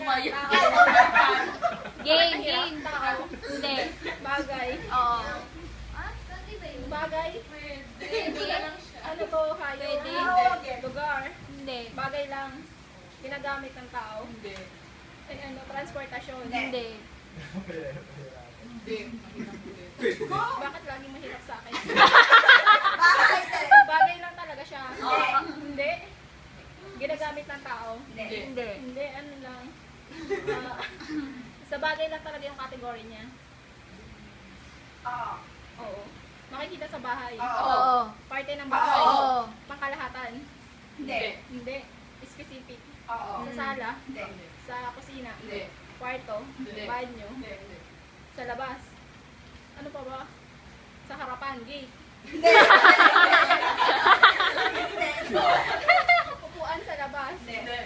Sumaya. Game. Tao. Hindi. Bagay. Oo. Bagay. Ano to? Hayop. Pwede. Lugar. Hindi. Bagay lang. Ginagamit ng tao. Hindi. Ay, ano, transportasyon. Hindi. Hindi. Bakit laging mahirap sa akin? Bagay lang talaga siya. Hindi. Ginagamit ng tao. Hindi. Hindi, ano lang. Ah, sa bagay lang talaga yung category niya. Oo. Makikita sa bahay. Oo. Parte ng bahay. Oo. Pangkalahatan. Hindi. Hindi. Specific. Oo. Sa sala. Hindi. Sa kusina. Hindi. Kwarto. Hindi. Banyo. Hindi. Sa labas. Ano pa ba? Sa harapan. Gate. Upuan sa labas. Hindi.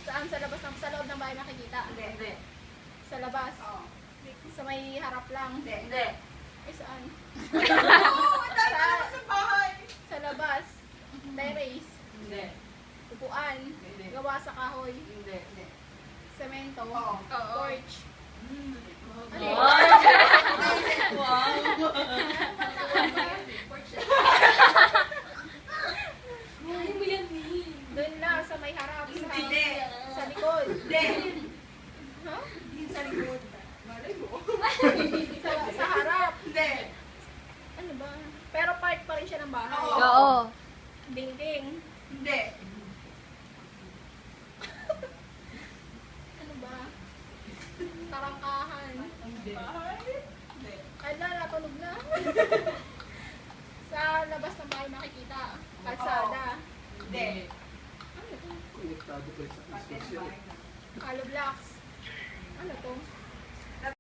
Saan sa labas ng sa loob ng bahay makikita? Hindi. Sa labas. Oo. Sa may harap lang. Hindi. Eh, saan? Sa bahay. Sa labas. Terrace. Hindi. Upuan. Hindi. Gawa sa kahoy. Hindi. Semento. Oo. Porch. Ano? Wow. Doon lang sa may harap. Hindi. Sa likod. Hindi. Ha? Sa likod. Malay mo. Sa harap. Hindi. Ano ba? Pero part pa rin siya ng bahay. Oo. Oo. Building. Hindi. Ano ba? Tarangkahan. Hindi. Hindi. Ala, natunog na. Sa labas ng bahay makikita. Kalsada. Hindi. Ano to? Konektado pa sa Pati social. Hollow blocks. Ano to?